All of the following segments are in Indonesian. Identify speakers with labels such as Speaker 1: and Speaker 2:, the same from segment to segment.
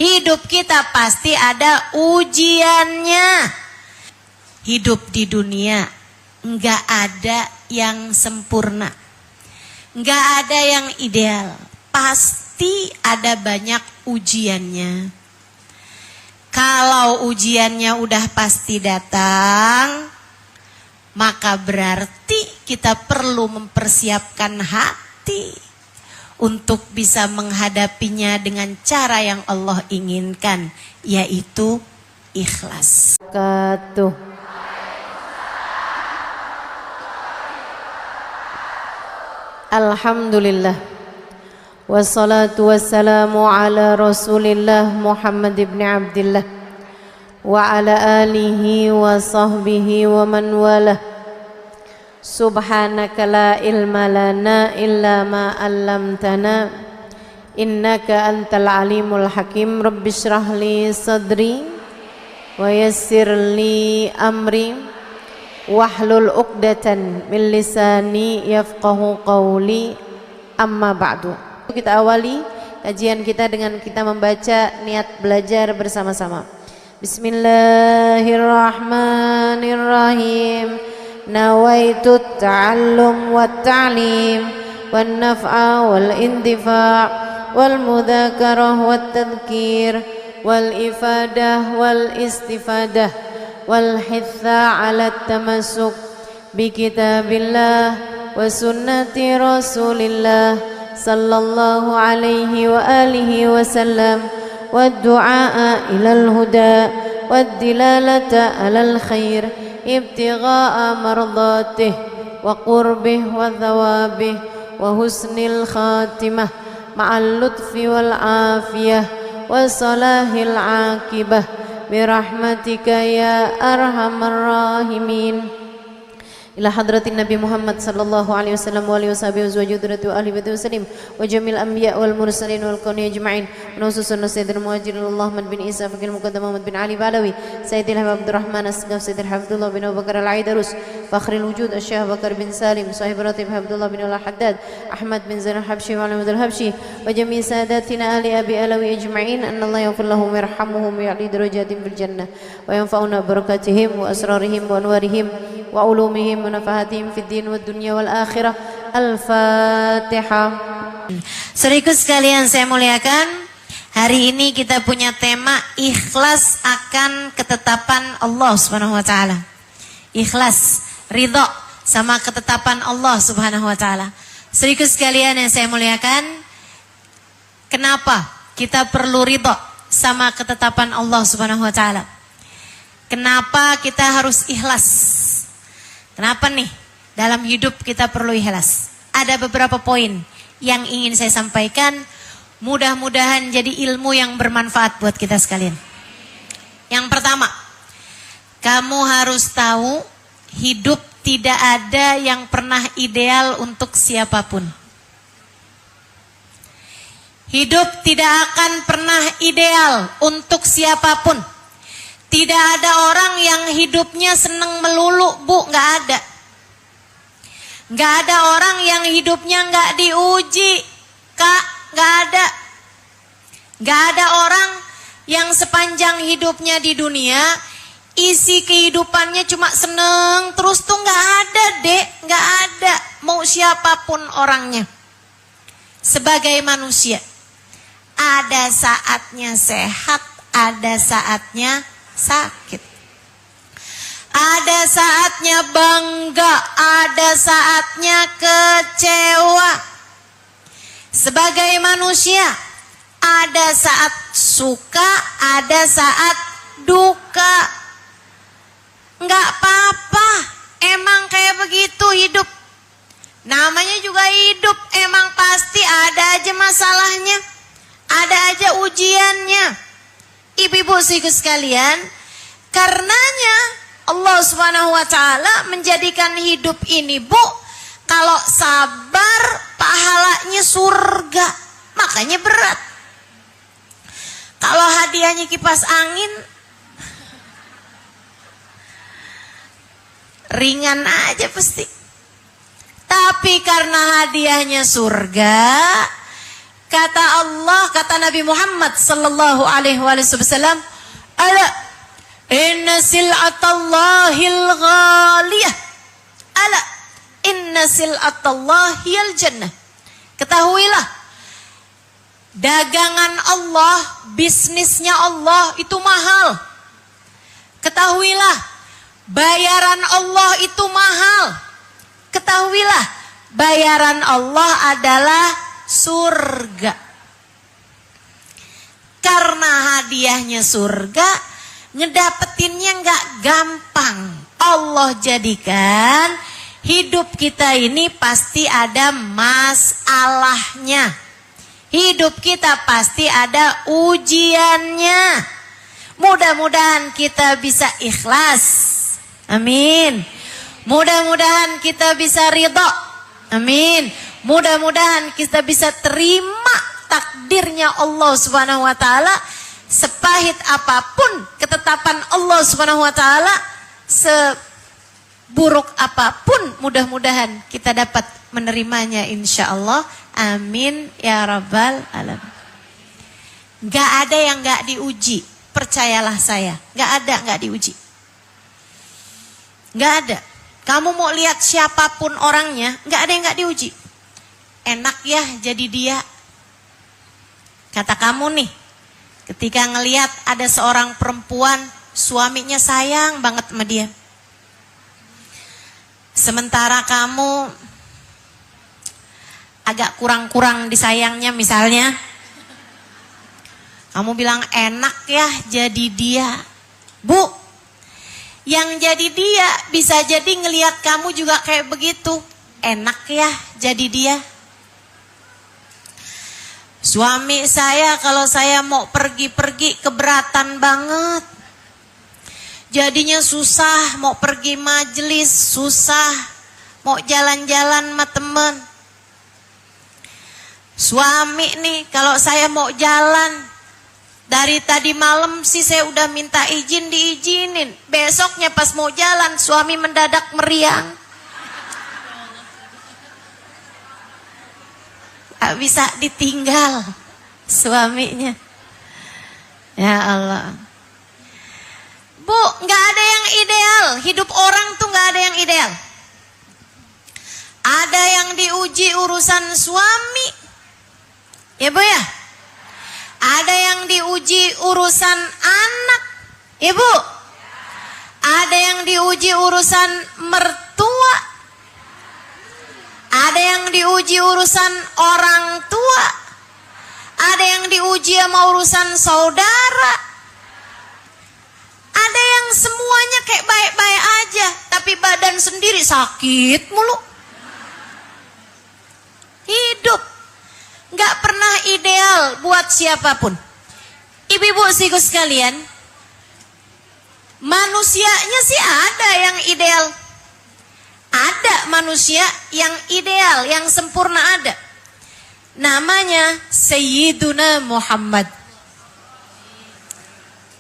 Speaker 1: Hidup kita pasti ada ujiannya. Hidup di dunia enggak ada yang sempurna, enggak ada yang ideal. Pasti ada banyak ujiannya. Kalau ujiannya udah pasti datang, maka berarti kita perlu mempersiapkan hati untuk bisa menghadapinya dengan cara yang Allah inginkan, yaitu ikhlas.
Speaker 2: Alhamdulillah, wassalatu wassalamu ala Rasulillah Muhammad ibn Abdillah wa ala alihi wa sahbihi wa man walah. Subhanaka la ilma lana illa ma 'allamtana innaka antal alimul hakim. Rabbi shrah li sadri wa yassir li amri wahlul 'uqdatan min lisani yafqahu qawli. Amma ba'du. Kita awali kajian kita dengan kita membaca niat belajar bersama-sama. Bismillahirrahmanirrahim. Nawaitu ta'allum wa ta'lim wal naf'a wal intifa' wal mudzakarah wat tadhkir wal ifadah wal istifadah wal hitha 'ala tamassuk bi kitabillah wa sunnati rasulillah sallallahu alaihi wa alihi wasallam wad du'a ilal huda wad dilalata 'alal khair ibtigha'a mardatih wa qurbih wa thawabih wa husnil khatimah ma'al lutfi wal afiyah wa salahil aqibah birahmatika ya arhamar rahimin. Ila hadratin Nabi Muhammad sallallahu alaihi wasallam wa alihi washabihi wazwajudurati wa ahli baiti wasallim wa jamil anbiya wal mursalin wal qawni ajma'in wa khususan sayyidina muhajirin Muhammad bin Isa fakil muqaddam Muhammad bin Ali Balawi sayyidil habib Abdurrahman Asgaf sayyidil Hafidullah bin Abu Bakar al-Aidarus fakhril wujud Syekh Bakar bin Salim sahib ratib Abdullah bin Al-Haddad Ahmad bin Zain al-Habsyi wa Ahmad al-Habsyi wa jami' sadatina ali abi alawi ajma'in anna Allah yaghfir lahum wa yarhamuhum wa ya'li darajatin bil jannah wa yanfa'una barakatihim wa asrarihim wa anwarihim wa ulumihim wa nafahatihim fid din wad dunya wal akhirah. Al-Fatihah.
Speaker 1: Saudaraku sekalian saya muliakan, hari ini kita punya tema ikhlas akan ketetapan Allah Subhanahu wa taala. Ikhlas, ridha sama ketetapan Allah Subhanahu wa taala. Saudaraku sekalian yang saya muliakan, kenapa kita perlu ridha sama ketetapan Allah Subhanahu wa taala? Kenapa kita harus ikhlas? Kenapa nih dalam hidup kita perlu ikhlas? Ada beberapa poin yang ingin saya sampaikan. Mudah-mudahan jadi ilmu yang bermanfaat buat kita sekalian. Yang pertama, kamu harus tahu hidup tidak ada yang pernah ideal untuk siapapun. Hidup tidak akan pernah ideal untuk siapapun. Tidak ada orang yang hidupnya seneng melulu, Bu, nggak ada. Nggak ada orang yang hidupnya nggak diuji, Kak, nggak ada. Nggak ada orang yang sepanjang hidupnya di dunia isi kehidupannya cuma seneng terus tuh nggak ada, Dek, nggak ada. Mau siapapun orangnya. Sebagai manusia, ada saatnya sehat, ada saatnya sakit. Ada saatnya bangga, ada saatnya kecewa. Sebagai manusia, ada saat suka, ada saat duka. Enggak apa-apa, emang kayak begitu hidup. Namanya juga hidup, emang pasti ada aja masalahnya, ada aja ujiannya. Ibu-ibu sekalian, karenanya Allah Subhanahu wa taala menjadikan hidup ini, Bu, kalau sabar pahalanya surga. Makanya berat. Kalau hadiahnya kipas angin ringan aja pasti. Tapi karena hadiahnya surga, Kata Allah, kata Nabi Muhammad sallallahu alaihi wasallam, ala inna sil'atallahil ghaliyah. Ala inna sil'atallahil jannah. Ketahuilah, dagangan Allah, bisnisnya Allah itu mahal. Ketahuilah, bayaran Allah itu mahal. Ketahuilah, bayaran Allah adalah surga. Karena hadiahnya surga, ngedapetinnya nggak gampang. Allah jadikan hidup kita ini pasti ada masalahnya. Hidup kita pasti ada ujiannya. Mudah-mudahan kita bisa ikhlas. Amin. Mudah-mudahan kita bisa ridha. Amin. Mudah-mudahan kita bisa terima takdirnya Allah Subhanahu wa taala, sepahit apapun ketetapan Allah Subhanahu wa taala, seburuk apapun, mudah-mudahan kita dapat menerimanya insyaallah. Amin ya rabbal alamin. Gak ada yang gak diuji, percayalah saya. Gak diuji. Gak ada. Kamu mau lihat siapapun orangnya, gak ada yang gak diuji. Enak ya jadi dia. Kata kamu nih, ketika ngelihat ada seorang perempuan, suaminya sayang banget sama dia. Sementara kamu agak kurang-kurang disayangnya misalnya. Kamu bilang enak ya jadi dia. Bu, yang jadi dia bisa jadi ngelihat kamu juga kayak begitu. Enak ya jadi dia. Suami saya kalau saya mau pergi-pergi keberatan banget. Jadinya susah mau pergi majelis, susah mau jalan-jalan sama temen. Suami nih kalau saya mau jalan, dari tadi malam sih saya udah minta izin, diizinin. Besoknya pas mau jalan suami mendadak meriang. Gak bisa ditinggal suaminya. Ya Allah. Bu, gak ada yang ideal. Hidup orang tuh gak ada yang ideal. Ada yang diuji urusan suami. Ya Bu ya. Ada yang diuji urusan anak. Ya Bu. Ada yang diuji urusan mertua. Ada yang diuji urusan orang tua. Ada yang diuji sama urusan saudara. Ada yang semuanya kayak baik-baik aja, tapi badan sendiri sakit mulu. Hidup gak pernah ideal buat siapapun. Ibu-ibu siku sekalian, manusianya sih ada yang ideal. Ada manusia yang ideal, yang sempurna ada. Namanya Sayyiduna Muhammad.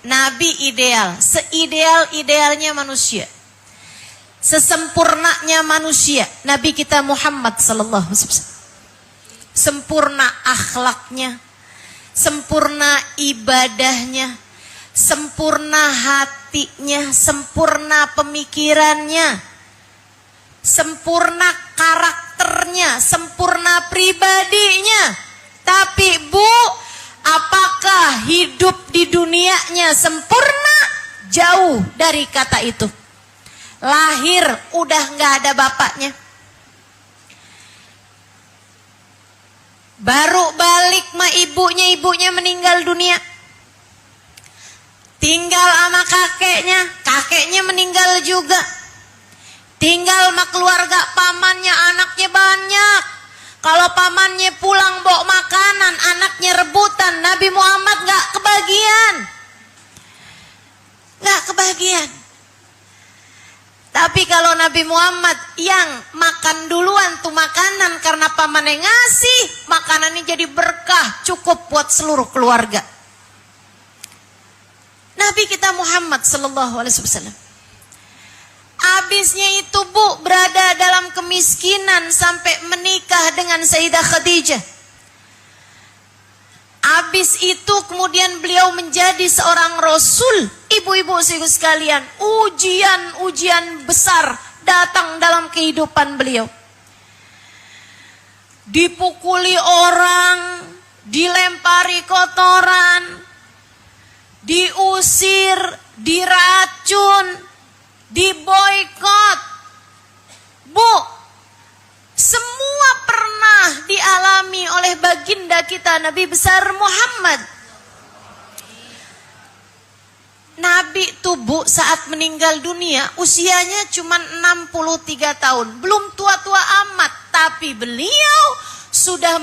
Speaker 1: Nabi ideal, seideal-idealnya manusia. Sesempurnanya manusia, Nabi kita Muhammad sallallahu alaihi wasallam. Sempurna akhlaknya, sempurna ibadahnya, sempurna hatinya, sempurna pemikirannya, sempurna karakternya, sempurna pribadinya. Tapi Bu, apakah hidup di dunianya sempurna? Jauh dari kata itu. Lahir udah gak ada bapaknya. Baru balik ma ibunya meninggal dunia. Tinggal sama kakeknya meninggal juga. Tinggal sama keluarga pamannya, anaknya banyak. Kalau pamannya pulang bawa makanan, anaknya rebutan. Nabi Muhammad gak kebagian. Gak kebagian. Tapi kalau Nabi Muhammad yang makan duluan tuh makanan karena pamannya ngasih, makanannya jadi berkah, cukup buat seluruh keluarga. Nabi kita Muhammad sallallahu alaihi wasallam. Habisnya itu Bu berada dalam kemiskinan sampai menikah dengan Sayyidah Khadijah. Habis itu kemudian beliau menjadi seorang rasul. Ibu-ibu sekalian, ujian-ujian besar datang dalam kehidupan beliau. Dipukuli orang, dilempari kotoran, diusir, diracun, diboikot. Bu, semua pernah dialami oleh baginda kita Nabi besar Muhammad. Nabi tuh Bu saat meninggal dunia usianya cuma 63 tahun. Belum tua-tua amat, tapi beliau sudah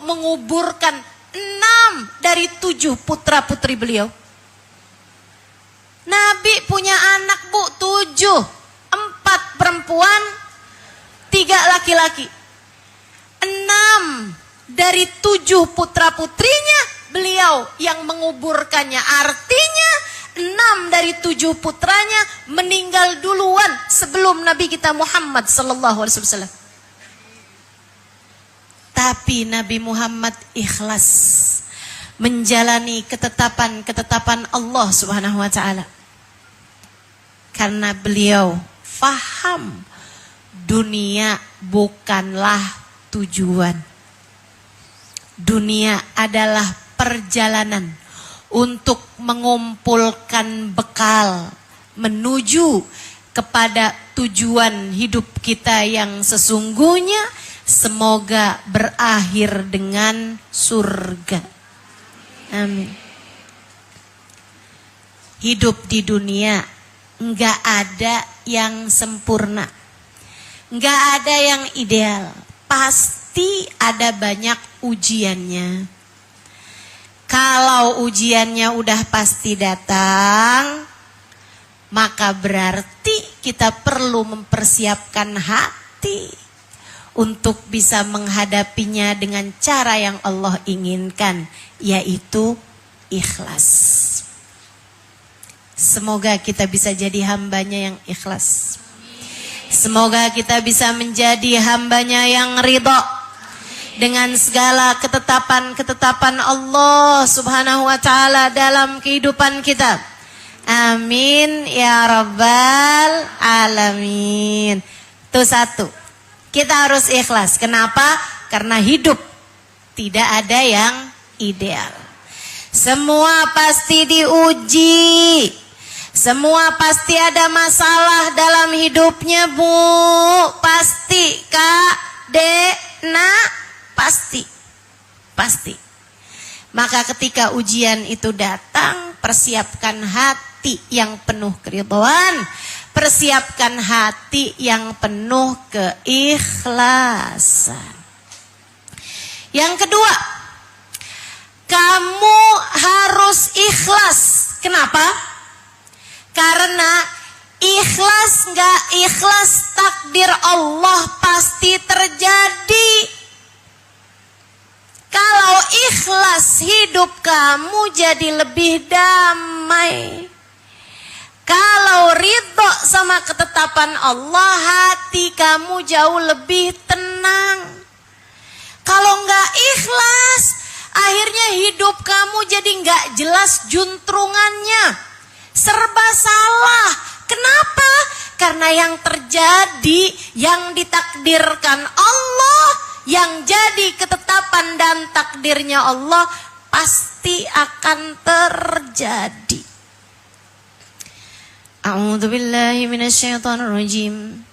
Speaker 1: menguburkan 6 dari 7 putra-putri beliau. Nabi punya anak Bu 7, 4 perempuan, 3 laki-laki. 6 dari 7 putra-putrinya beliau yang menguburkannya. Artinya 6 dari 7 putranya meninggal duluan sebelum Nabi kita Muhammad sallallahu alaihi wasallam. Tapi Nabi Muhammad ikhlas menjalani ketetapan-ketetapan Allah Subhanahu wa taala. Karena beliau faham dunia bukanlah tujuan. Dunia adalah perjalanan untuk mengumpulkan bekal menuju kepada tujuan hidup kita yang sesungguhnya, semoga berakhir dengan surga. Amin. Hidup di dunia enggak ada yang sempurna, enggak ada yang ideal, pasti ada banyak ujiannya. Kalau ujiannya udah pasti datang, maka berarti kita perlu mempersiapkan hati untuk bisa menghadapinya dengan cara yang Allah inginkan, yaitu ikhlas. Semoga kita bisa jadi hambanya yang ikhlas. Semoga kita bisa menjadi hambanya yang ridha dengan segala ketetapan-ketetapan Allah Subhanahu wa taala dalam kehidupan kita. Amin ya rabbal alamin. Itu satu. Kita harus ikhlas. Kenapa? Karena hidup tidak ada yang ideal. Semua pasti diuji. Semua pasti ada masalah dalam hidupnya, Bu. Pasti, Kak, Dek, Nak. Pasti. Maka ketika ujian itu datang, persiapkan hati yang penuh keridhaan, persiapkan hati yang penuh keikhlasan. Yang kedua, kamu harus ikhlas. Kenapa? Karena ikhlas gak ikhlas, takdir Allah pasti terjadi. Kalau ikhlas, hidup kamu jadi lebih damai. Kalau ridho sama ketetapan Allah, hati kamu jauh lebih tenang. Kalau nggak ikhlas, akhirnya hidup kamu jadi nggak jelas juntrungannya, serba salah. Kenapa? Karena yang terjadi, yang ditakdirkan Allah, yang jadi ketetapan dan takdirnya Allah pasti akan terjadi. A'udzu billahi minasyaitonir rajim.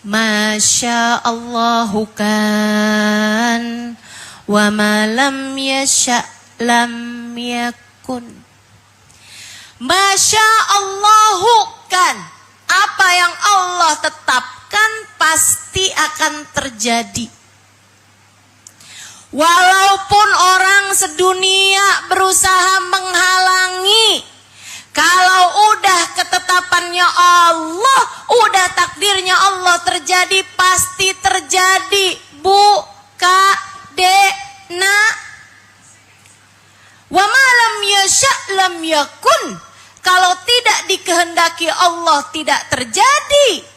Speaker 1: Masyaallahu kan wa ma lam yasha lam yakun. Masyaallahu kan, apa yang Allah tetapkan pasti akan terjadi. Walaupun orang sedunia berusaha menghalangi, kalau udah ketetapannya Allah, udah takdirnya Allah terjadi, pasti terjadi. Bu, Kak, Dek, Nak. Wa ma lam yasha lam yakun. Kalau tidak dikehendaki Allah, tidak terjadi.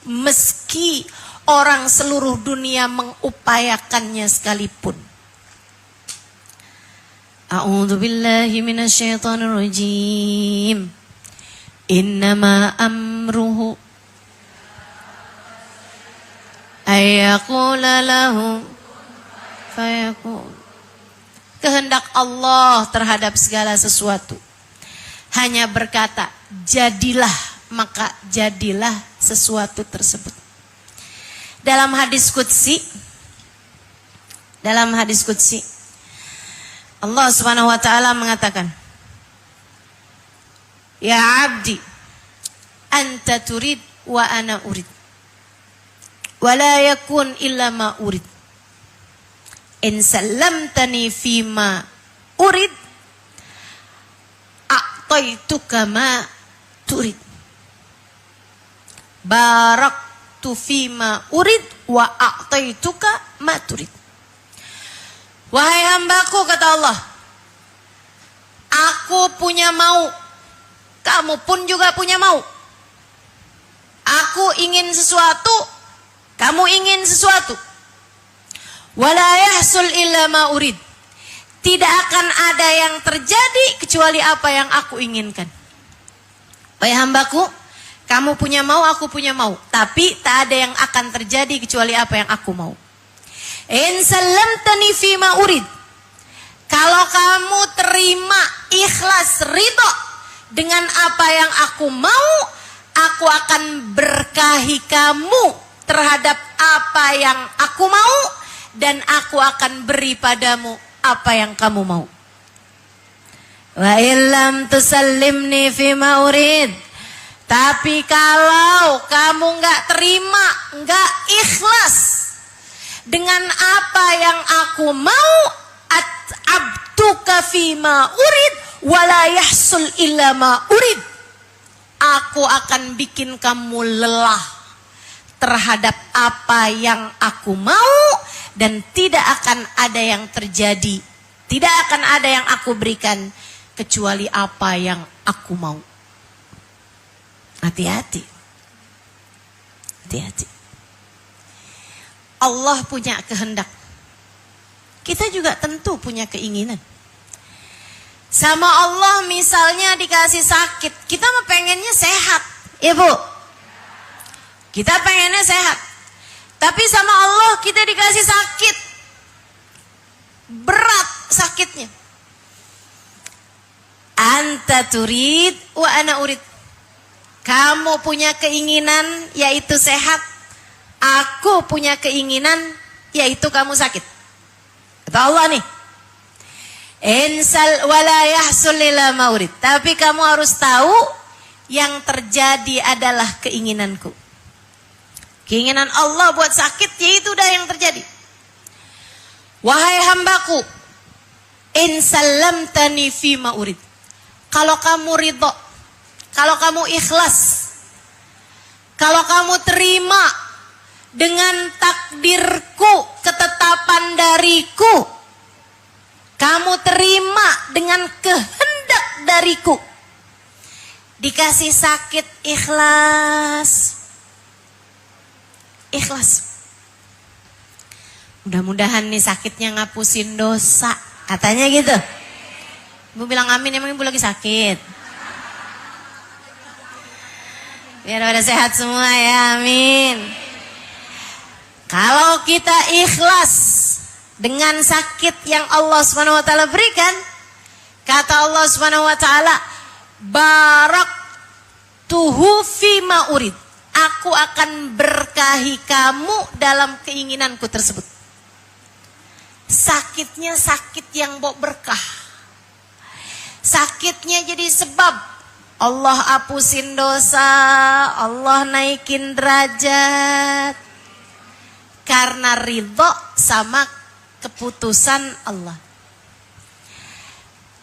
Speaker 1: Meski orang seluruh dunia mengupayakannya sekalipun. A'udzu billahi minasyaitonir rajim. Innama amruhu ayyaqula lahu fayakun. Kehendak Allah terhadap segala sesuatu hanya berkata, jadilah, maka jadilah sesuatu tersebut. Dalam hadis qudsi, Allah Subhanahu wa taala mengatakan, ya abdi, anta turid wa ana urid. Wa la yakun illa ma urid. In sallamtani fima urid, a'taituka ma turid. Baraktu fima urid wa a'taituka ma turid. Wahai hambaku, kata Allah, aku punya mau, kamu pun juga punya mau. Aku ingin sesuatu, kamu ingin sesuatu. Wala yahsul illa ma urid. Tidak akan ada yang terjadi kecuali apa yang aku inginkan. Wahai hambaku, kamu punya mau, aku punya mau. Tapi tak ada yang akan terjadi kecuali apa yang aku mau. In sallamtani fima urid. Kalau kamu terima, ikhlas, ridho dengan apa yang aku mau, aku akan berkahi kamu terhadap apa yang aku mau, dan aku akan beri padamu apa yang kamu mau. Wa illam tusallimni fima urid. Tapi kalau kamu enggak terima, enggak ikhlas dengan apa yang aku mau, at'abtuka fima urid wala yahsul illa ma urid. Aku akan bikin kamu lelah terhadap apa yang aku mau, dan tidak akan ada yang terjadi, tidak akan ada yang aku berikan kecuali apa yang aku mau. Hati-hati. Hati-hati. Allah punya kehendak. Kita juga tentu punya keinginan. Sama Allah misalnya dikasih sakit, kita mah pengennya sehat, ya Bu? Kita pengennya sehat. Tapi sama Allah kita dikasih sakit. Berat sakitnya. Anta turid wa ana urid. Kamu punya keinginan yaitu sehat. Aku punya keinginan yaitu kamu sakit. Kata Allah nih. Insal wala yahsul illa ma urid. Tapi kamu harus tahu yang terjadi adalah keinginanku. Keinginan Allah buat sakit, yaitu dah yang terjadi. Wahai hambaku, in sallamtani fima urid. Kalau kamu ridho, kalau kamu ikhlas, kalau kamu terima dengan takdirku, ketetapan dariku, kamu terima dengan kehendak dariku, dikasih sakit, ikhlas. Ikhlas. Mudah-mudahan nih sakitnya ngapusin dosa. Katanya gitu. Ibu bilang amin, emang ibu lagi sakit? Biar pada sehat semua ya, amin. Kalau kita ikhlas dengan sakit yang Allah SWT berikan, kata Allah SWT, baraktuhu fima urid. Aku akan berkahi kamu dalam keinginanku tersebut. Sakitnya sakit yang bawa berkah. Sakitnya jadi sebab Allah hapusin dosa, Allah naikin derajat. Karena ridho sama keputusan Allah.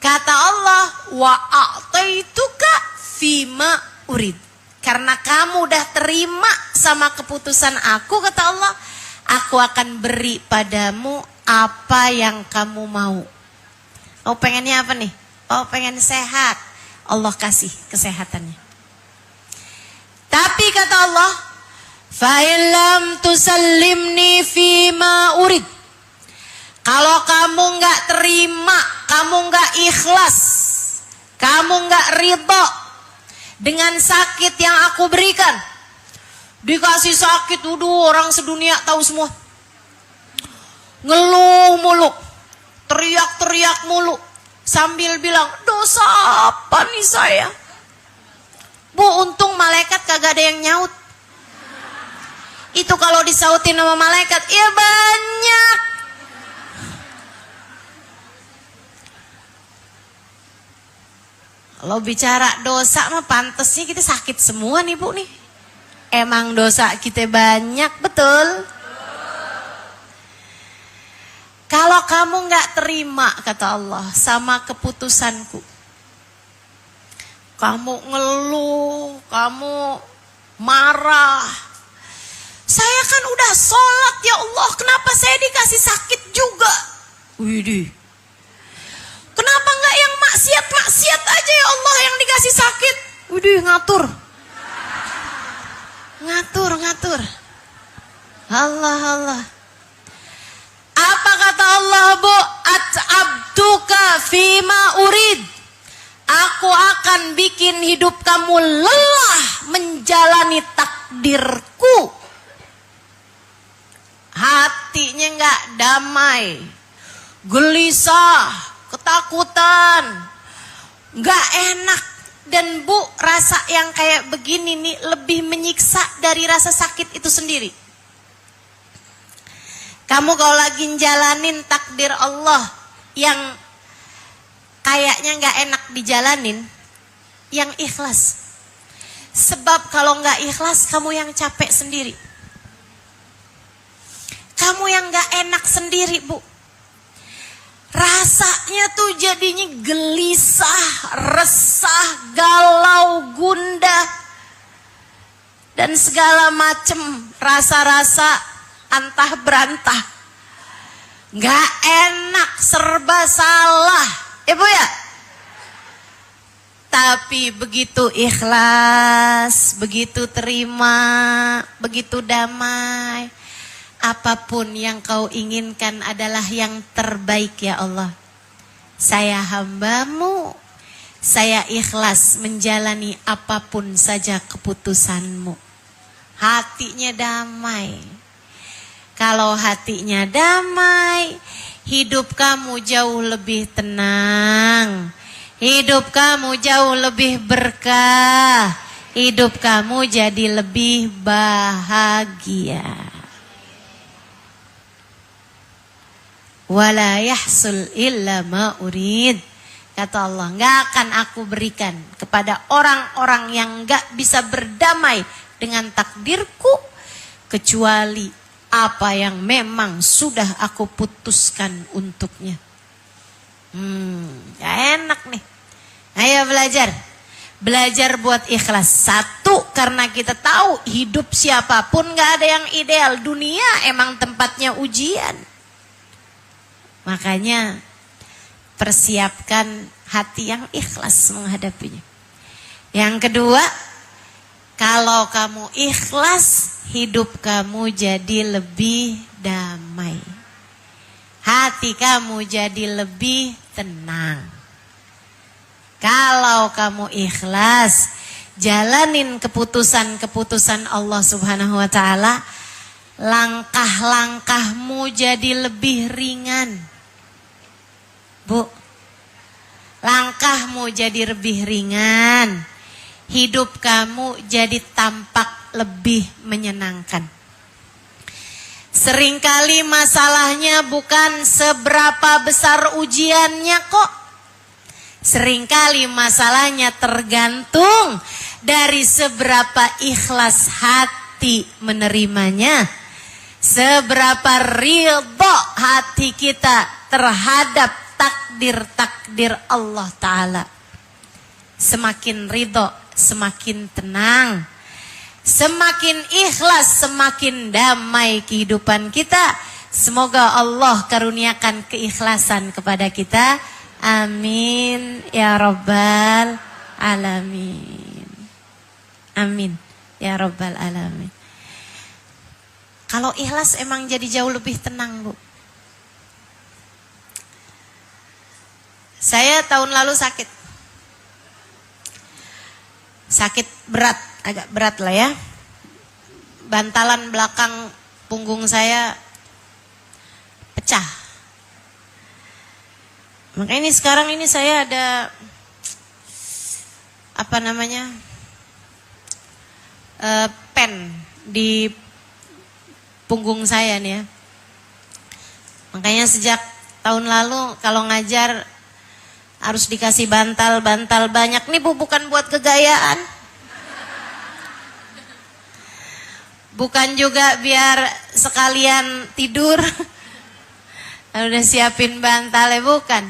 Speaker 1: Kata Allah, wa a'taituka fima urid. Karena kamu udah terima sama keputusan aku, kata Allah, aku akan beri padamu apa yang kamu mau. Oh, pengennya apa nih? Oh, pengen sehat. Allah kasih kesehatannya. Tapi kata Allah, fa illam tusallimni fima urid. Kalau kamu enggak terima, kamu nggak ikhlas, kamu nggak ridho dengan sakit yang aku berikan, dikasih sakit, orang sedunia tahu semua, ngeluh mulu, teriak-teriak mulu, sambil bilang, dosa apa nih saya? Bu, untung malaikat kagak ada yang nyaut. Itu kalau disautin sama malaikat, ya banyak. Kalau bicara dosa mah pantesnya kita sakit semua nih Bu nih. Emang dosa kita banyak, betul? Kalau kamu gak terima, kata Allah, sama keputusanku, kamu ngeluh, kamu marah, saya kan udah sholat ya Allah, kenapa saya dikasih sakit juga? Widih, kenapa gak yang maksiat-maksiat aja ya Allah yang dikasih sakit? Widih, ngatur. Allah. Apa kata Allah, Bu? At'abtuka fima urid. Aku akan bikin hidup kamu lelah menjalani takdirku. Hatinya gak damai, gelisah, ketakutan, gak enak. Dan Bu, rasa yang kayak begini nih lebih menyiksa dari rasa sakit itu sendiri. Kamu kalau lagi jalanin takdir Allah yang kayaknya gak enak dijalanin, yang ikhlas. Sebab kalau gak ikhlas, kamu yang capek sendiri. Kamu yang gak enak sendiri, Bu. Rasanya tuh jadinya gelisah, resah, galau, gundah, dan segala macem rasa-rasa antah berantah. Gak enak, serba salah, ya Bu ya? Tapi begitu ikhlas, begitu terima, begitu damai, apapun yang kau inginkan adalah yang terbaik ya Allah. Saya hambamu, saya ikhlas menjalani apapun saja keputusanmu. Hatinya damai. Kalau hatinya damai, hidup kamu jauh lebih tenang. Hidup kamu jauh lebih berkah. Hidup kamu jadi lebih bahagia. Wala yahsul illa ma urid. Kata Allah, gak akan aku berikan kepada orang-orang yang gak bisa berdamai dengan takdirku kecuali apa yang memang sudah aku putuskan untuknya. Gak enak nih. Ayo belajar. Belajar buat ikhlas. Satu, karena kita tahu hidup siapapun gak ada yang ideal. Dunia emang tempatnya ujian. Makanya persiapkan hati yang ikhlas menghadapinya. Yang kedua, kalau kamu ikhlas, hidup kamu jadi lebih damai. Hati kamu jadi lebih tenang. Kalau kamu ikhlas, jalanin keputusan-keputusan Allah Subhanahu wa ta'ala, langkah-langkahmu jadi lebih ringan. Bu, langkahmu jadi lebih ringan. Hidup kamu jadi tampak lebih menyenangkan. Seringkali masalahnya bukan seberapa besar ujiannya kok. Seringkali masalahnya tergantung dari seberapa ikhlas hati menerimanya. Seberapa ridho hati kita terhadap takdir-takdir Allah Ta'ala. Semakin ridho, semakin tenang. Semakin ikhlas, semakin damai kehidupan kita. Semoga Allah karuniakan keikhlasan kepada kita. Amin ya rabbal alamin. Amin ya rabbal alamin. Kalau ikhlas emang jadi jauh lebih tenang, Bu. Saya tahun lalu sakit. Sakit berat, agak berat lah ya. Bantalan belakang punggung saya pecah. Makanya sekarang ini saya ada pen di punggung saya nih ya. Makanya sejak tahun lalu kalau ngajar harus dikasih bantal banyak. Nih Bu, bukan buat kegayaan. Bukan juga biar sekalian tidur. Udah siapin bantal ya, bukan.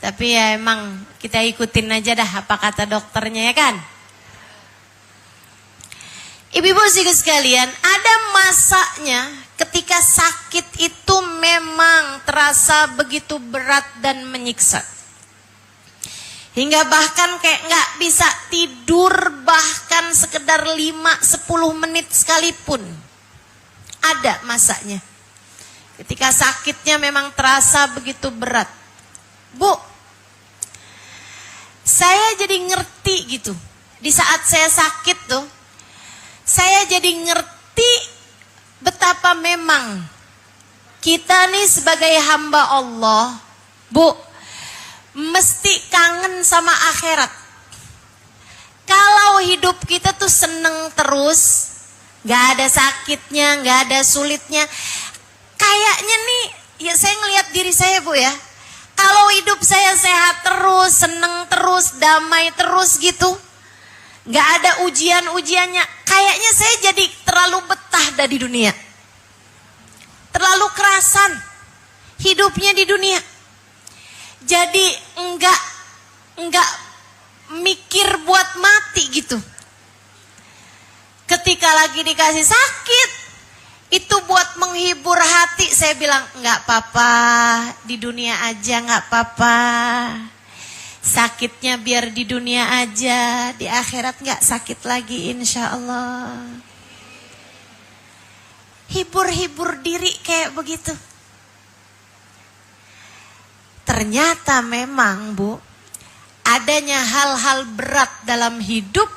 Speaker 1: Tapi ya emang kita ikutin aja dah apa kata dokternya ya kan. Ibu-ibu sekalian, ada masanya ketika sakit itu memang terasa begitu berat dan menyiksa. Hingga bahkan kayak gak bisa tidur bahkan sekedar 5-10 menit sekalipun. Ada masanya. Ketika sakitnya memang terasa begitu berat. Bu, saya jadi ngerti gitu. Di saat saya sakit tuh, saya jadi ngerti betapa memang kita nih sebagai hamba Allah, Bu, mesti kangen sama akhirat. Kalau hidup kita tuh seneng terus, gak ada sakitnya, gak ada sulitnya. Kayaknya nih, ya saya ngelihat diri saya Bu ya. Kalau hidup saya sehat terus, seneng terus, damai terus gitu, gak ada ujian-ujiannya, kayaknya saya jadi terlalu betah di dunia. Terlalu kerasan hidupnya di dunia. Jadi enggak mikir buat mati gitu. Ketika lagi dikasih sakit, itu buat menghibur hati, saya bilang enggak apa-apa, di dunia aja enggak apa-apa. Sakitnya biar di dunia aja, di akhirat enggak sakit lagi insya Allah. Hibur-hibur diri kayak begitu. Ternyata memang Bu, adanya hal-hal berat dalam hidup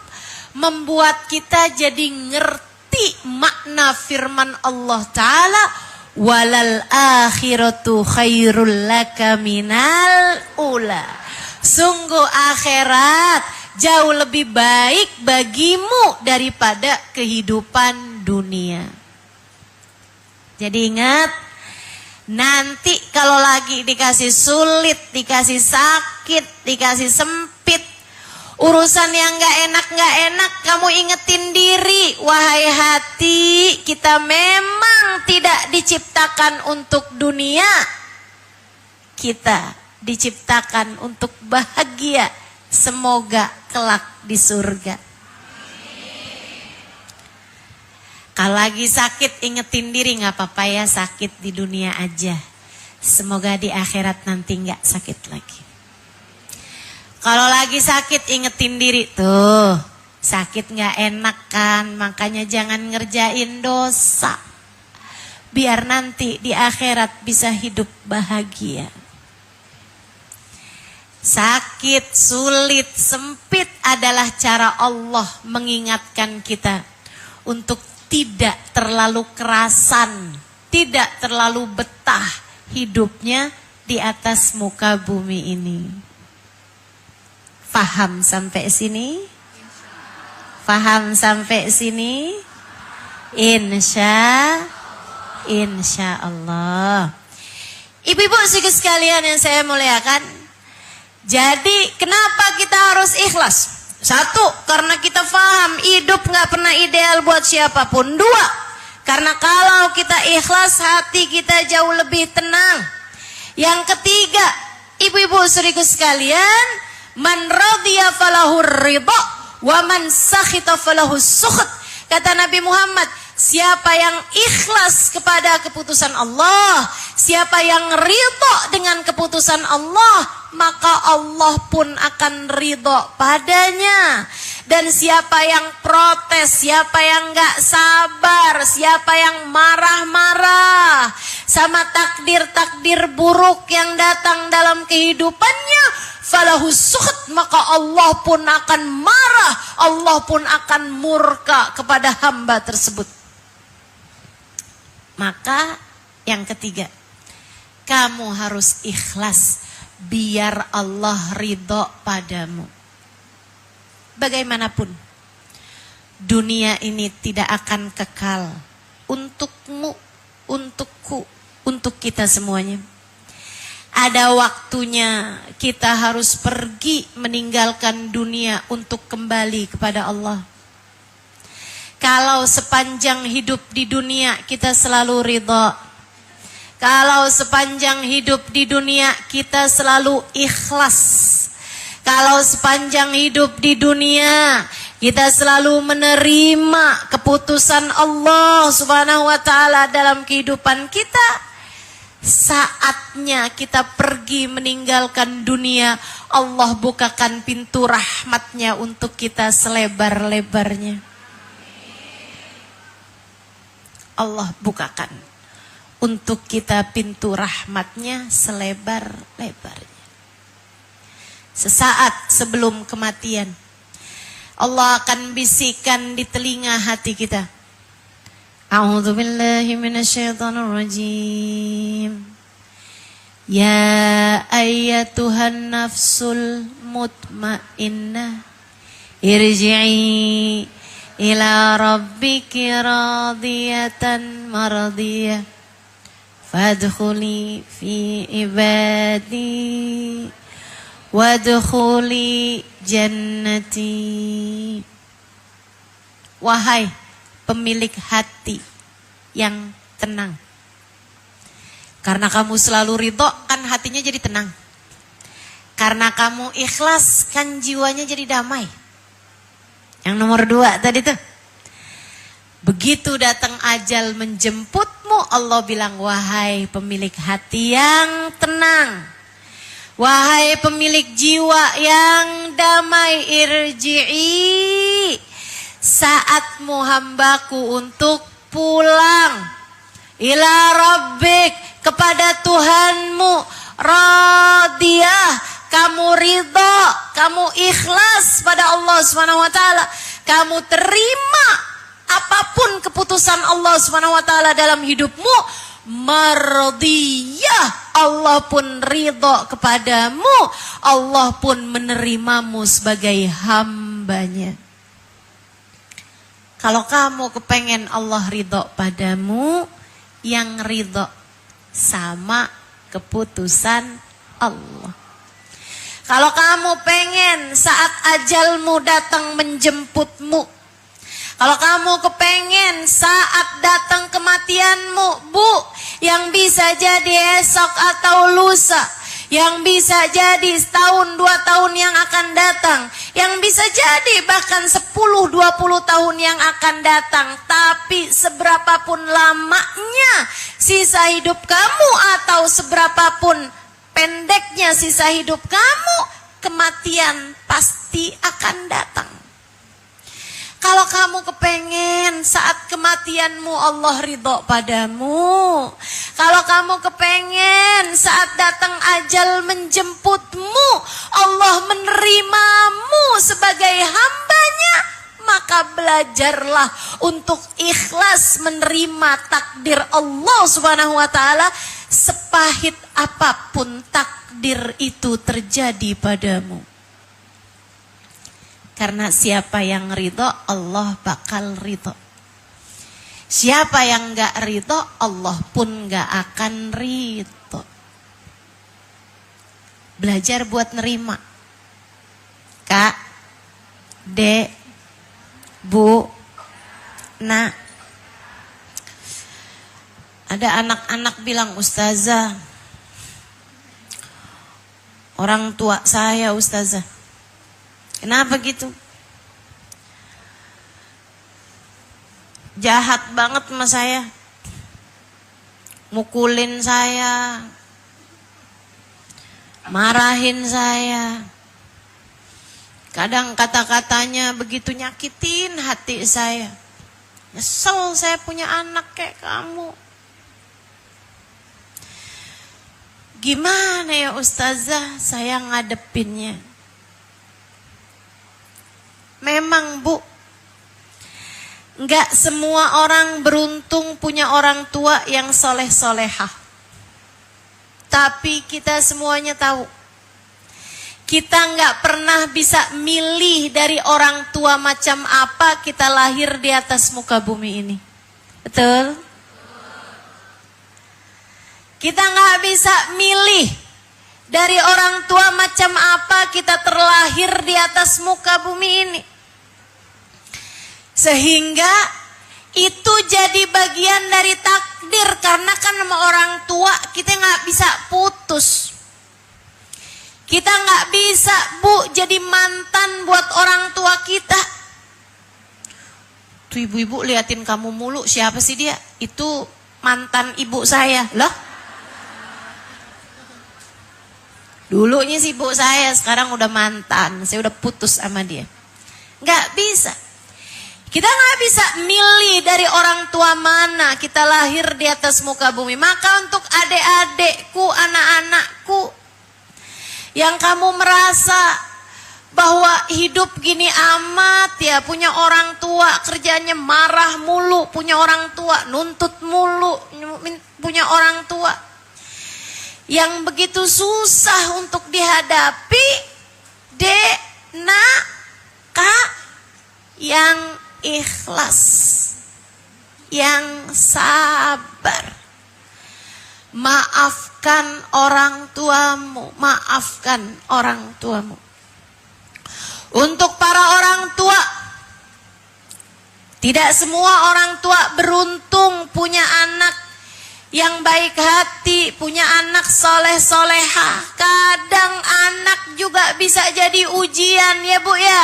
Speaker 1: membuat kita jadi ngerti makna firman Allah Ta'ala, walal akhiratu khairul laka minal ula. Sungguh akhirat jauh lebih baik bagimu daripada kehidupan dunia. Jadi ingat, nanti kalau lagi dikasih sulit, dikasih sakit, dikasih sempit, urusan yang gak enak, kamu ingetin diri, wahai hati, kita memang tidak diciptakan untuk dunia. Kita diciptakan untuk bahagia, semoga kelak di surga. Kalau lagi sakit ingetin diri, gak apa-apa ya sakit di dunia aja. Semoga di akhirat nanti gak sakit lagi. Kalau lagi sakit ingetin diri, tuh sakit gak enak kan, makanya jangan ngerjain dosa. Biar nanti di akhirat bisa hidup bahagia. Sakit, sulit, sempit adalah cara Allah mengingatkan kita untuk tidak terlalu kerasan, tidak terlalu betah hidupnya di atas muka bumi ini. Faham sampai sini? Faham sampai sini? Insya Allah. Ibu-ibu sekalian yang saya muliakan, jadi kenapa kita harus ikhlas? Satu, karena kita paham hidup gak pernah ideal buat siapapun. Dua, karena kalau kita ikhlas hati kita jauh lebih tenang. Yang ketiga, ibu-ibu saudaraku sekalian, man radhiya falahu ridha wa man sakhita falahu sukht. Kata Nabi Muhammad, siapa yang ikhlas kepada keputusan Allah, siapa yang ridha dengan keputusan Allah, maka Allah pun akan ridha padanya. Dan siapa yang protes, siapa yang gak sabar, siapa yang marah-marah, sama takdir-takdir buruk yang datang dalam kehidupannya, falahu sukhut, maka Allah pun akan marah, Allah pun akan murka kepada hamba tersebut. Maka yang ketiga, kamu harus ikhlas biar Allah ridho padamu. Bagaimanapun, dunia ini tidak akan kekal untukmu, untukku, untuk kita semuanya. Ada waktunya kita harus pergi meninggalkan dunia untuk kembali kepada Allah. Kalau sepanjang hidup di dunia kita selalu ridha, kalau sepanjang hidup di dunia kita selalu ikhlas, kalau sepanjang hidup di dunia kita selalu menerima keputusan Allah Subhanahu wa taala dalam kehidupan kita, saatnya kita pergi meninggalkan dunia, Allah bukakan pintu rahmatnya untuk kita selebar-lebarnya. Allah bukakan untuk kita pintu rahmatnya selebar-lebarnya. Sesaat sebelum kematian, Allah akan bisikan di telinga hati kita, A'udzu billahi minasyaitonir rajim. Ya ayyatuhan nafsul mutmainnah, irji'i ila rabbiki radiyatan mardiyah, fadkhuli fi ibadi wadkhuli jannati. Wahai pemilik hati yang tenang, karena kamu selalu ridho, kan hatinya jadi tenang. Karena kamu ikhlas, kan jiwanya jadi damai. Yang nomor 2 tadi tuh, begitu datang ajal menjemputmu, Allah bilang, wahai pemilik hati yang tenang, wahai pemilik jiwa yang damai, irji'i, saatmu hambaku untuk pulang, ila rabbik, kepada Tuhanmu, radiyah, kamu ridho, kamu ikhlas pada Allah Subhanahu wa taala, kamu terima apapun keputusan Allah Subhanahu wa taala dalam hidupmu, mardiyah, Allah pun ridho kepadamu, Allah pun menerimamu sebagai hambanya. Kalau kamu kepengen Allah ridho padamu, yang ridho sama keputusan Allah. Kalau kamu pengen saat ajalmu datang menjemputmu, kalau kamu kepengen saat datang kematianmu, Bu, yang bisa jadi esok atau lusa, yang bisa jadi setahun 2 tahun yang akan datang, yang bisa jadi bahkan 10-20 tahun yang akan datang, tapi seberapapun lamanya sisa hidup kamu atau seberapapun pendeknya sisa hidup kamu, kematian pasti akan datang. Kalau kamu kepengen saat kematianmu Allah ridho padamu, kalau kamu kepengen saat datang ajal menjemputmu Allah menerimamu sebagai hambanya, maka belajarlah untuk ikhlas menerima takdir Allah Subhanahu wa taala, sepahit apapun takdir itu terjadi padamu. Karena siapa yang ridho, Allah bakal ridho. Siapa yang gak ridho, Allah pun gak akan ridho. Belajar buat nerima. Kak, Dek, Bu, Nak. Ada anak-anak bilang, Ustazah, orang tua saya Ustazah, kenapa gitu? Jahat banget sama saya, mukulin saya, marahin saya. Kadang kata-katanya begitu nyakitin hati saya. Nyesel saya punya anak kayak kamu. Gimana ya ustazah saya ngadepinnya? Memang Bu, enggak semua orang beruntung punya orang tua yang soleh-solehah. Tapi kita semuanya tahu, kita enggak pernah bisa milih dari orang tua macam apa kita lahir di atas muka bumi ini. Betul? Kita enggak bisa milih dari orang tua macam apa kita terlahir di atas muka bumi ini. Sehingga itu jadi bagian dari takdir. Karena kan sama orang tua kita nggak bisa putus. Kita nggak bisa Bu jadi mantan buat orang tua kita. Tuh ibu-ibu liatin kamu mulu, siapa sih dia? Itu mantan ibu saya. Loh? Dulunya sih ibu saya, sekarang udah mantan. Saya udah putus sama dia. Nggak bisa. Kita nggak bisa milih dari orang tua mana kita lahir di atas muka bumi. Maka untuk adik-adikku, anak-anakku, yang kamu merasa bahwa hidup gini amat ya, punya orang tua kerjanya marah mulu, punya orang tua nuntut mulu, punya orang tua yang begitu susah untuk dihadapi, dek, nak, kak, yang ikhlas, yang sabar. Maafkan orang tuamu, maafkan orang tuamu. Untuk para orang tua, tidak semua orang tua beruntung punya anak yang baik hati, punya anak soleh-solehah. Kadang anak juga bisa jadi ujian ya Bu ya.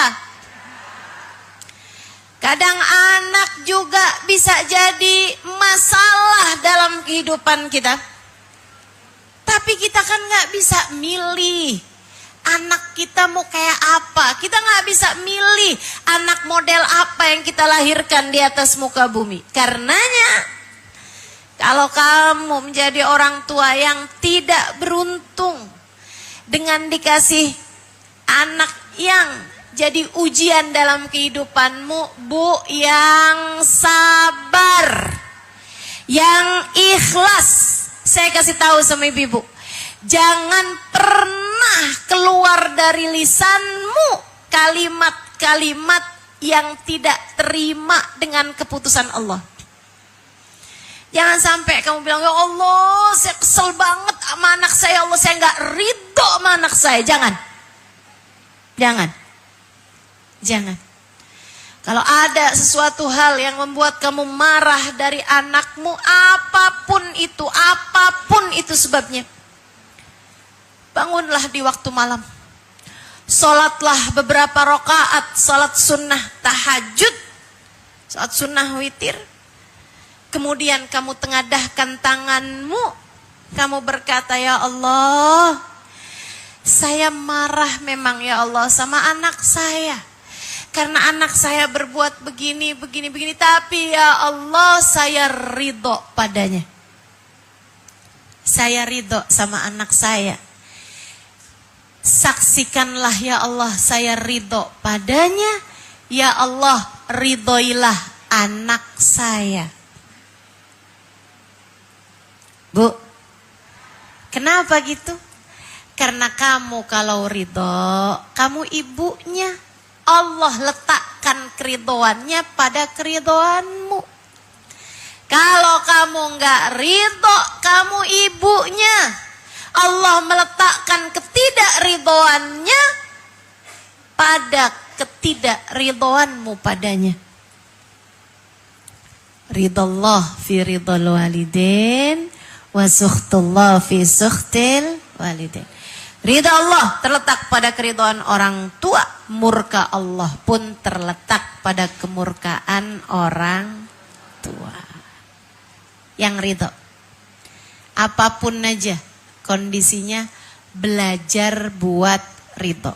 Speaker 1: Kadang anak juga bisa jadi masalah dalam kehidupan kita. Tapi kita kan gak bisa milih anak kita mau kayak apa. Kita gak bisa milih anak model apa yang kita lahirkan di atas muka bumi. Karenanya kalau kamu menjadi orang tua yang tidak beruntung dengan dikasih anak yang jadi ujian dalam kehidupanmu, Bu, yang sabar, yang ikhlas. Saya kasih tahu sama ibu-ibu, jangan pernah keluar dari lisanmu kalimat-kalimat yang tidak terima dengan keputusan Allah. Jangan sampai kamu bilang, ya Allah saya kesel banget sama anak saya, Allah saya gak ridho sama anak saya. Jangan. Jangan. Kalau ada sesuatu hal yang membuat kamu marah dari anakmu, apapun itu sebabnya, bangunlah di waktu malam. Sholatlah beberapa rakaat, sholat sunnah tahajud, sholat sunnah witir. Kemudian kamu tengadahkan tanganmu, kamu berkata, ya Allah, saya marah memang ya Allah sama anak saya. Karena anak saya berbuat begini. Tapi ya Allah saya ridho padanya. Saya ridho sama anak saya. Saksikanlah ya Allah saya ridho padanya. Ya Allah ridhoilah anak saya. Bu, kenapa gitu? Karena kamu kalau ridho, kamu ibunya. Allah letakkan keridhoannya pada keridhoanmu. Kalau kamu enggak ridho, kamu ibunya. Allah meletakkan ketidakridhoannya pada ketidakridhoanmu padanya. Ridallah fi ridal walidain wa sukhtullah fi sukhtil walidain. Ridha Allah terletak pada keridhaan orang tua, murka Allah pun terletak pada kemurkaan orang tua. Yang ridho, apapun aja kondisinya, belajar buat ridho.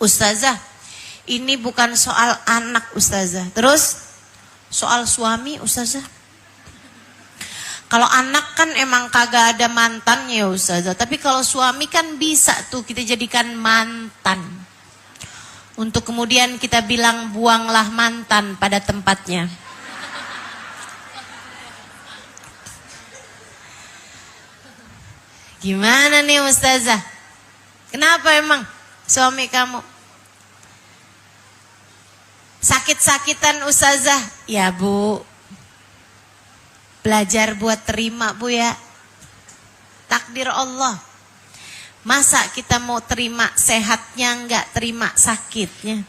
Speaker 1: Ustazah, ini bukan soal anak Ustazah. Terus soal suami Ustazah. Kalau anak kan emang kagak ada mantannya Ustazah. Tapi kalau suami kan bisa tuh kita jadikan mantan. Untuk kemudian kita bilang buanglah mantan pada tempatnya. Gimana nih Ustazah? Kenapa emang suami kamu? Sakit-sakitan Ustazah? Ya Bu. Belajar buat terima Bu ya. Takdir Allah. Masa kita mau terima sehatnya enggak terima sakitnya?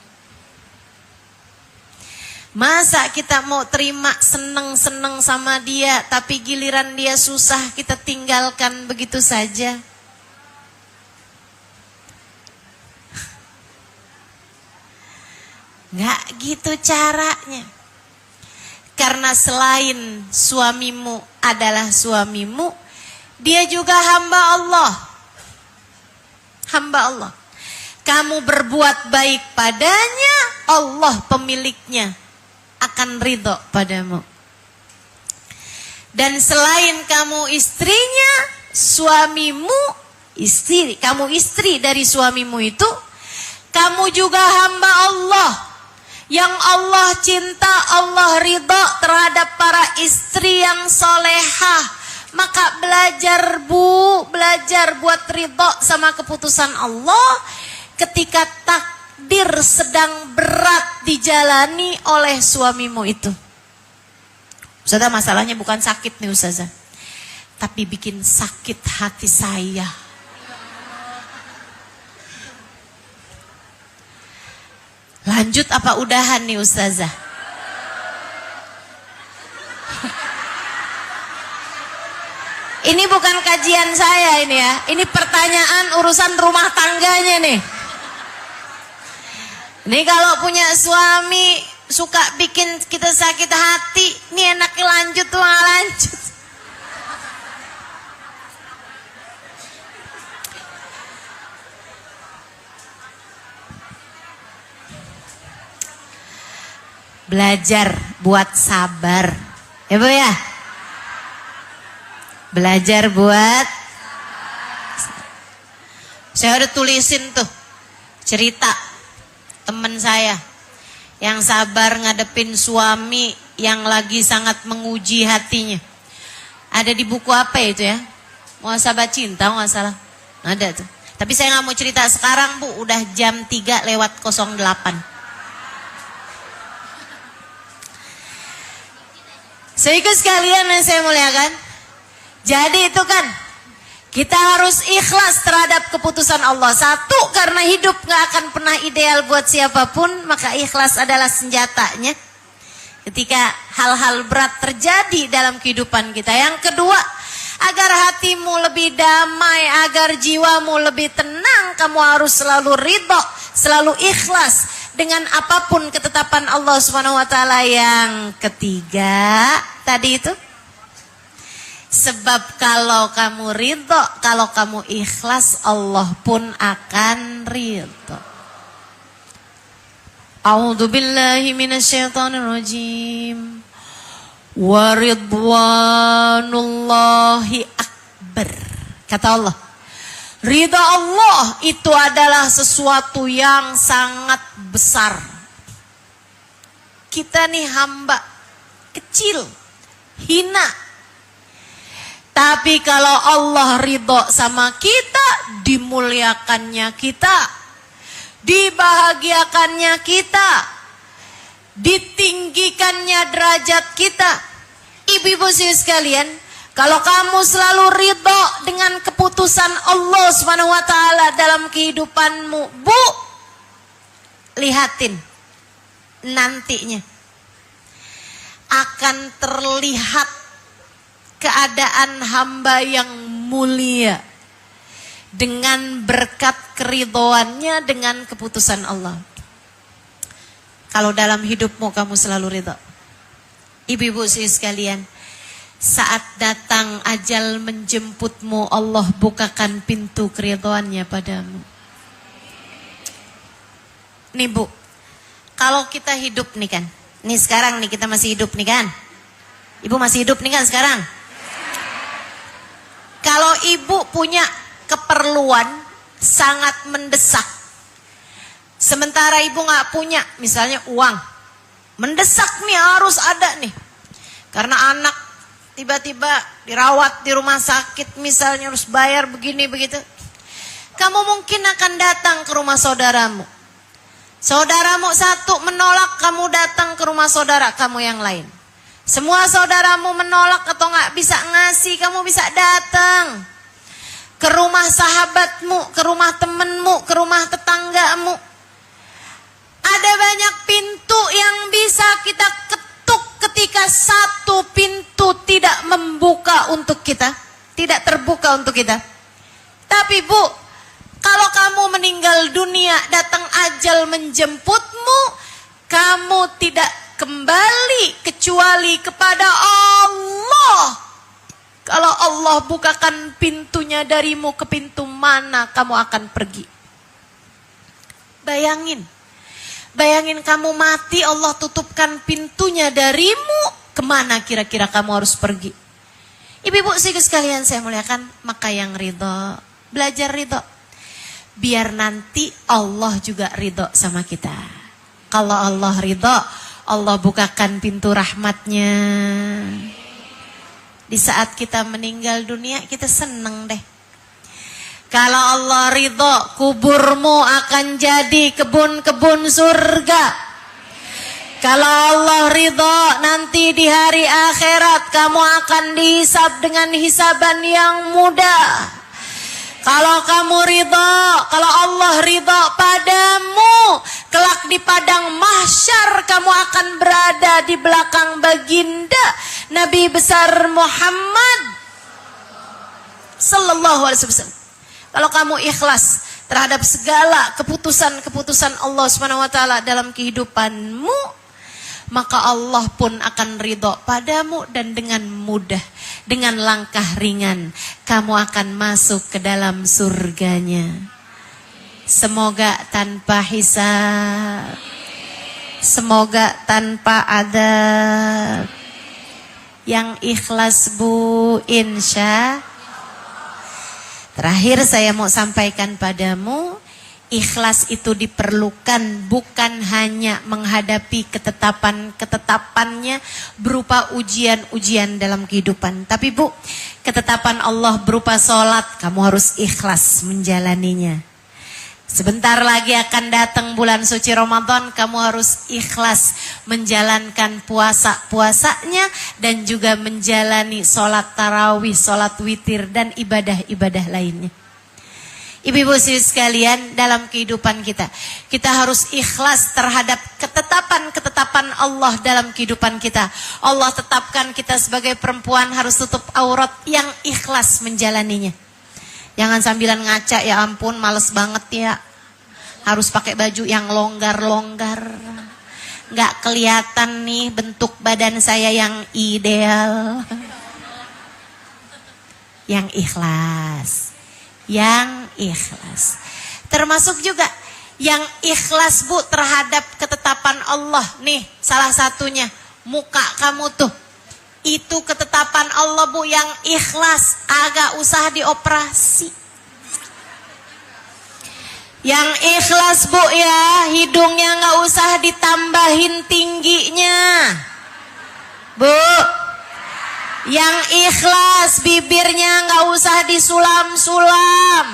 Speaker 1: Masa kita mau terima seneng-seneng sama dia tapi giliran dia susah kita tinggalkan begitu saja? Enggak gitu caranya. Karena selain suamimu adalah suamimu, dia juga hamba Allah. Hamba Allah. Kamu berbuat baik padanya, Allah pemiliknya akan ridho padamu. Dan selain kamu istrinya, suamimu, istri, kamu istri dari suamimu itu, kamu juga hamba Allah. Yang Allah cinta, Allah ridho terhadap para istri yang solehah. Maka belajar Bu, belajar buat ridho sama keputusan Allah ketika takdir sedang berat dijalani oleh suamimu itu. Ustazah, masalahnya bukan sakit nih Ustazah, tapi bikin sakit hati saya. Lanjut apa udahan nih Ustazah? Ini bukan kajian saya ini ya. Ini pertanyaan urusan rumah tangganya nih. Ini kalau punya suami suka bikin kita sakit hati, ini enaknya lanjut tuh lanjut. Belajar buat sabar. Ya Bu ya? Belajar buat. Saya udah tulisin tuh cerita teman saya yang sabar ngadepin suami yang lagi sangat menguji hatinya. Ada di buku apa itu ya? Muhasabah Cinta nggak salah. Ada tuh. Tapi saya nggak mau cerita sekarang Bu, udah jam 3:08. Sehingga sekalian yang saya muliakan, jadi itu kan kita harus ikhlas terhadap keputusan Allah. Satu, karena hidup gak akan pernah ideal buat siapapun, maka ikhlas adalah senjatanya ketika hal-hal berat terjadi dalam kehidupan kita. Yang kedua, agar hatimu lebih damai, agar jiwamu lebih tenang, kamu harus selalu ridho, selalu ikhlas dengan apapun ketetapan Allah Subhanahu wa taala. Yang ketiga tadi itu, sebab kalau kamu ridho, kalau kamu ikhlas, Allah pun akan ridho. A'udzu billahi minasyaitonir rajim. Wa ridwanullahi akbar. Kata Allah, ridha Allah itu adalah sesuatu yang sangat besar. Kita nih hamba kecil, hina. Tapi kalau Allah ridho sama kita, dimuliakannya kita, dibahagiakannya kita, ditinggikannya derajat kita. Ibu-ibu sekalian, kalau kamu selalu ridho dengan keputusan Allah Subhanahu wa taala dalam kehidupanmu, Bu, lihatin nantinya akan terlihat keadaan hamba yang mulia dengan berkat keridhoannya dengan keputusan Allah. Kalau dalam hidupmu kamu selalu ridho, ibu-ibu sekalian, saat datang ajal menjemputmu, Allah bukakan pintu keridhoannya padamu. Nih Bu, kalau kita hidup nih kan, nih sekarang nih kita masih hidup nih kan, Ibu masih hidup nih kan sekarang? ibu punya keperluan sangat mendesak, sementara ibu nggak punya, misalnya uang, mendesak nih harus ada nih, karena anak tiba-tiba dirawat di rumah sakit misalnya harus bayar begini begitu. Kamu mungkin akan datang ke rumah saudaramu. Saudaramu satu menolak, kamu datang ke rumah saudara kamu yang lain. Semua saudaramu menolak atau nggak bisa ngasih, kamu bisa datang ke rumah sahabatmu, ke rumah temenmu, ke rumah tetanggamu. Ada banyak pintu yang bisa kita ketuk ketika satu pintu tidak membuka untuk kita, tidak terbuka untuk kita. Tapi Bu, kalau kamu meninggal dunia, datang ajal menjemputmu, kamu tidak kembali kecuali kepada Allah. Kalau Allah bukakan pintunya darimu, ke pintu mana kamu akan pergi? Bayangin kamu mati, Allah tutupkan pintunya darimu, kemana kira-kira kamu harus pergi? Ibu-ibu sekalian saya muliakan, maka yang ridho, belajar ridho. Biar nanti Allah juga ridho sama kita. Kalau Allah ridho, Allah bukakan pintu rahmatnya. Di saat kita meninggal dunia, kita seneng deh. Kalau Allah ridho, kuburmu akan jadi kebun-kebun surga. Kalau Allah ridho, nanti di hari akhirat kamu akan dihisab dengan hisaban yang mudah. Kalau kamu ridho, kalau Allah ridho padamu, kelak di padang mahsyar kamu akan berada di belakang baginda Nabi besar Muhammad sallallahu alaihi wasallam. Kalau kamu ikhlas terhadap segala keputusan-keputusan Allah Subhanahu wa taala dalam kehidupanmu, maka Allah pun akan ridho padamu dan dengan mudah, dengan langkah ringan kamu akan masuk ke dalam surganya. Semoga tanpa hisab, semoga tanpa adab. Yang ikhlas Bu, insya. Terakhir saya mau sampaikan padamu, ikhlas itu diperlukan bukan hanya menghadapi ketetapannya berupa ujian-ujian dalam kehidupan. Tapi Bu, ketetapan Allah berupa sholat, kamu harus ikhlas menjalaninya. Sebentar lagi akan datang bulan suci Ramadan, kamu harus ikhlas menjalankan puasa-puasanya dan juga menjalani sholat tarawih, sholat witir dan ibadah-ibadah lainnya. Ibu-ibu sekalian, dalam kehidupan kita harus ikhlas terhadap ketetapan-ketetapan Allah dalam kehidupan kita. Allah tetapkan kita sebagai perempuan harus tutup aurat, yang ikhlas menjalaninya. Jangan sambilan ngaca, ya ampun males banget ya. Harus pakai baju yang longgar-longgar. Nggak kelihatan nih bentuk badan saya yang ideal. Yang ikhlas. Yang ikhlas. Termasuk juga yang ikhlas Bu terhadap ketetapan Allah. Nih salah satunya, muka kamu tuh. Itu ketetapan Allah Bu yang ikhlas, agak usah dioperasi. Yang ikhlas Bu ya, hidungnya gak usah ditambahin tingginya. Bu, yang ikhlas bibirnya gak usah disulam-sulam.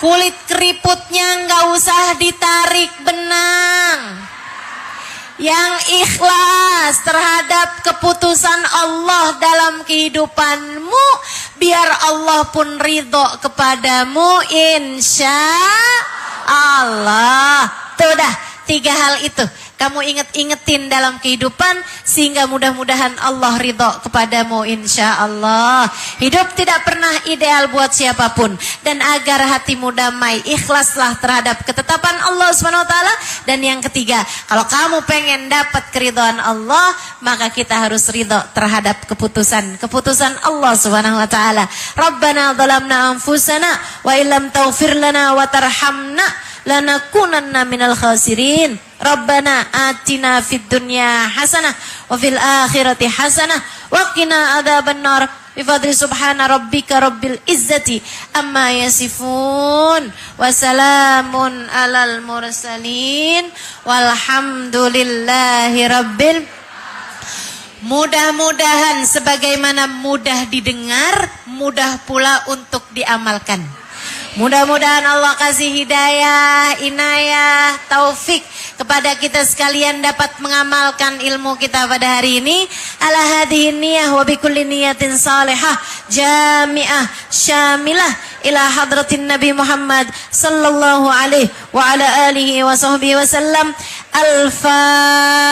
Speaker 1: Kulit keriputnya gak usah ditarik benang. Yang ikhlas terhadap keputusan Allah dalam kehidupanmu, biar Allah pun ridho kepadamu, insya Allah. Tuh dah, 3 hal itu kamu ingetin dalam kehidupan, sehingga mudah-mudahan Allah ridho kepadamu insya Allah. Hidup tidak pernah ideal buat siapapun, dan agar hatimu damai, ikhlaslah terhadap ketetapan Allah SWT. Dan yang ketiga, kalau kamu pengen dapat keridhaan Allah, maka kita harus ridho terhadap keputusan Allah SWT. Rabbana zalamna anfusana wa illam taghfir lana wa tarhamna lanakunanna minal khasirin. Rabbana atina fid dunya hasanah wa fil akhirati hasanah wa qina adzabannar. bifadli subhana rabbika rabbil izzati amma yasifun wa salamun alal mursalin walhamdulillahi rabbil. Mudah-mudahan sebagaimana mudah didengar, mudah pula untuk diamalkan. Mudah-mudahan Allah kasih hidayah, inayah, taufik kepada kita sekalian dapat mengamalkan ilmu kita pada hari ini. Ala hadhihi niyah wa bikulli niyatin salihah jami'ah syamilah ila hadratin Nabi Muhammad sallallahu alaihi wa ala alihi wa sahbihi wasallam. Al-Fatihah.